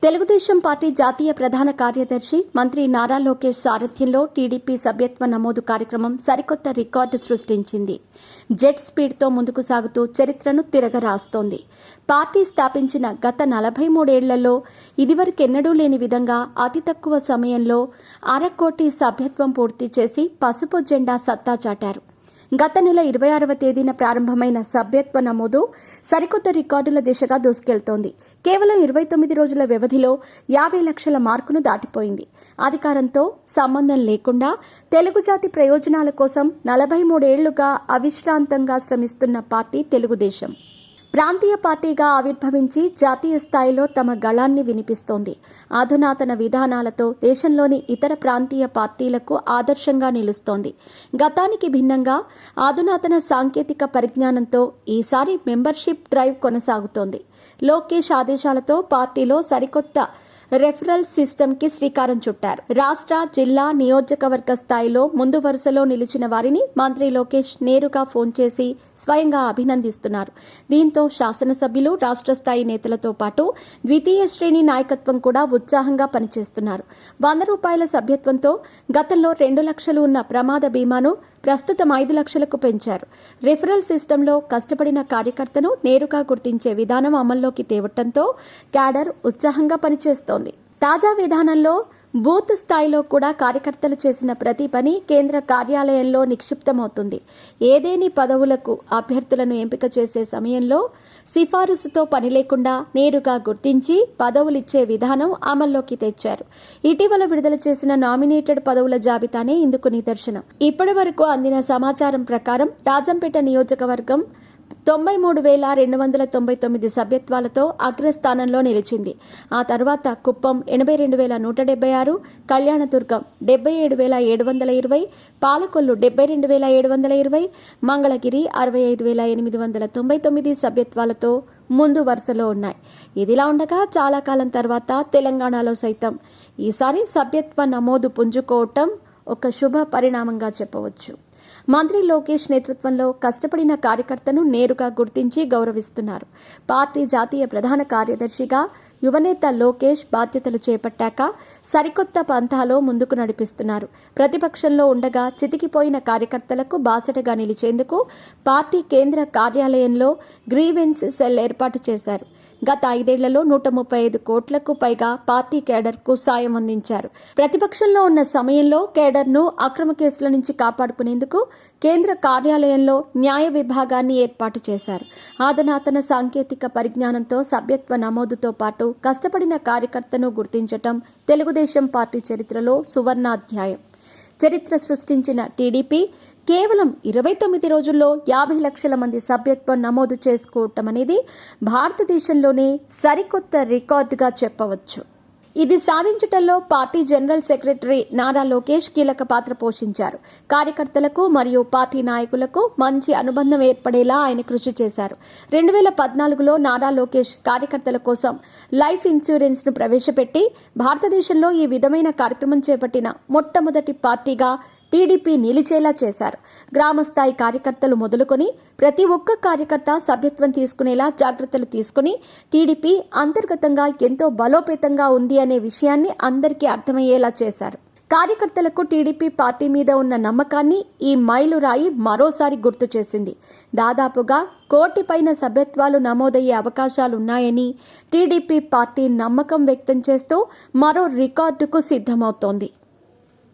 Telugu Desam party జాతీయ ప్రధాన కార్యదర్శి మంత్రి నారా లోకేష్ సారథ్యంలో టీడీపీ సభ్యత్వ నమోదు కార్యక్రమం సరికొత్త రికార్డు సృష్టించింది. జెట్ స్పీడ్తో ముందుకు సాగుతూ చరిత్రను తిరగరాస్తోంది. పార్టీ స్థాపించిన గత 43 ఏళ్లలో ఇదివరకెన్నడూ లేని విధంగా అతి తక్కువ సమయంలో 1/2 కోటి సభ్యత్వం పూర్తి చేసి పసుపు జెండా సత్తా చాటారు. గత నెల 26వ తేదీన ప్రారంభమైన సభ్యత్వ నమోదు సరికొత్త రికార్డుల దిశగా దూసుకెళ్తోంది. కేవలం 29 రోజుల వ్యవధిలో 50 లక్షల మార్కును దాటిపోయింది. అధికారంతో సంబంధం లేకుండా తెలుగు జాతి ప్రయోజనాల కోసం 43 ఏళ్లుగా అవిశ్రాంతంగా శ్రమిస్తున్న పార్టీ తెలుగుదేశం. ప్రాంతీయ పార్టీగా ఆవిర్భవించి జాతీయ స్థాయిలో తమ గళాన్ని వినిపిస్తోంది. అధునాతన విధానాలతో దేశంలోని ఇతర ప్రాంతీయ పార్టీలకు ఆదర్శంగా నిలుస్తోంది. గతానికి భిన్నంగా అధునాతన సాంకేతిక పరిజ్ఞానంతో ఈసారి మెంబర్షిప్ డ్రైవ్ కొనసాగుతోంది. లోకేష్ ఆదేశాలతో పార్టీలో సరికొత్త రెఫరల్ సిస్టమ్ కి శ్రీకారం చుట్టారు. రాష్ట్ర, జిల్లా, నియోజకవర్గ స్థాయిలో ముందు వరుసలో నిలిచిన వారిని మంత్రి లోకేష్ నేరుగా ఫోన్ చేసి స్వయంగా అభినందిస్తున్నారు. దీంతో శాసనసభ్యులు, రాష్ట్ర స్థాయి నేతలతో పాటు ద్వితీయ శ్రేణి నాయకత్వం కూడా ఉత్సాహంగా పనిచేస్తున్నారు. 100 రూపాయల సభ్యత్వంతో గతంలో 2 లక్షలు ఉన్న ప్రమాద బీమాను ప్రస్తుతం 5 లక్షలకు పెంచారు. రిఫరల్ సిస్టంలో కష్టపడిన కార్యకర్తను నేరుగా గుర్తించే విధానం అమల్లోకి తేవటంతో క్యాడర్ ఉత్సాహంగా పనిచేస్తోంది. తాజా విధానంలో బూత్ స్థాయిలో కూడా కార్యకర్తలు చేసిన ప్రతి పని కేంద్ర కార్యాలయంలో నిక్షిప్తమవుతుంది. ఏదేని పదవులకు అభ్యర్థులను ఎంపిక చేసే సమయంలో సిఫారసుతో పని లేకుండా నేరుగా గుర్తించి పదవులిచ్చే విధానం అమల్లోకి తెచ్చారు. ఇటీవల విడుదల చేసిన నామినేటెడ్ పదవుల జాబితానే ఇందుకు నిదర్శనం. ఇప్పటి వరకు అందిన సమాచారం ప్రకారం రాజంపేట నియోజకవర్గం 93,299 సభ్యత్వాలతో అగ్రస్థానంలో నిలిచింది. ఆ తర్వాత కుప్పం 82,176, కళ్యాణదుర్గం 77,720, పాలకొల్లు 72,720, మంగళగిరి 65,899 సభ్యత్వాలతో ముందు వరుసలో ఉన్నాయి. ఇదిలా ఉండగా చాలా కాలం తర్వాత తెలంగాణలో సైతం ఈసారి సభ్యత్వ నమోదు పుంజుకోవటం ఒక శుభ పరిణామంగా చెప్పవచ్చు. మంత్రి లోకేష్ నేతృత్వంలో కష్టపడిన కార్యకర్తను నేరుగా గుర్తించి గౌరవిస్తున్నారు. పార్టీ జాతీయ ప్రధాన కార్యదర్శిగా యువనేత లోకేష్ బాధ్యతలు చేపట్టాక సరికొత్త పంథాలో ముందుకు నడిపిస్తున్నారు. ప్రతిపక్షంలో ఉండగా చితికిపోయిన కార్యకర్తలకు బాసటగా నిలిచేందుకు పార్టీ కేంద్ర కార్యాలయంలో గ్రీవెన్స్ సెల్ ఏర్పాటు చేశారు. గత 5 ఏళ్లలో 135 కోట్లకు పైగా పార్టీ కేడర్కు సాయం అందించారు. ప్రతిపక్షంలో ఉన్న సమయంలో కేడర్ను అక్రమ కేసుల నుంచి కాపాడుకునేందుకు కేంద్ర కార్యాలయంలో న్యాయ విభాగాన్ని ఏర్పాటు చేశారు. అధునాతన సాంకేతిక పరిజ్ఞానంతో సభ్యత్వ నమోదుతో పాటు కష్టపడిన కార్యకర్తను గుర్తించటం తెలుగుదేశం పార్టీ చరిత్రలో సువర్ణాధ్యాయం. చరిత్ర సృష్టించిన టీడీపీ కేవలం 29 రోజుల్లో 50 లక్షల మంది సభ్యత్వం నమోదు చేసుకోవటం అనేది భారతదేశంలోనే సరికొత్త రికార్డుగా చెప్పవచ్చు. ఇది సాధించటంలో party general secretary Nara Lokesh కీలక పాత్ర పోషించారు. కార్యకర్తలకు మరియు పార్టీ నాయకులకు మంచి అనుబంధం ఏర్పడేలా ఆయన కృషి చేశారు. 2014లో నారా లోకేష్ కార్యకర్తల కోసం లైఫ్ ఇన్సూరెన్స్ ను ప్రవేశపెట్టి భారతదేశంలో ఈ విధమైన కార్యక్రమం చేపట్టిన మొట్టమొదటి పార్టీగా టీడీపీ నిలిచేలా చేశారు. గ్రామస్థాయి కార్యకర్తలు మొదలుకొని ప్రతి ఒక్క కార్యకర్త సభ్యత్వం తీసుకునేలా జాగ్రత్తలు తీసుకుని టీడీపీ అంతర్గతంగా ఎంతో బలోపేతంగా ఉంది అనే విషయాన్ని అందరికీ అర్థమయ్యేలా చేశారు. కార్యకర్తలకు టీడీపీ పార్టీ మీద ఉన్న నమ్మకాన్ని ఈ మైలురాయి మరోసారి గుర్తు చేసింది. దాదాపుగా 1 కోటి పైన సభ్యత్వాలు నమోదయ్యే అవకాశాలున్నాయని టీడీపీ పార్టీ నమ్మకం వ్యక్తం చేస్తూ మరో రికార్డుకు సిద్ధమవుతోంది.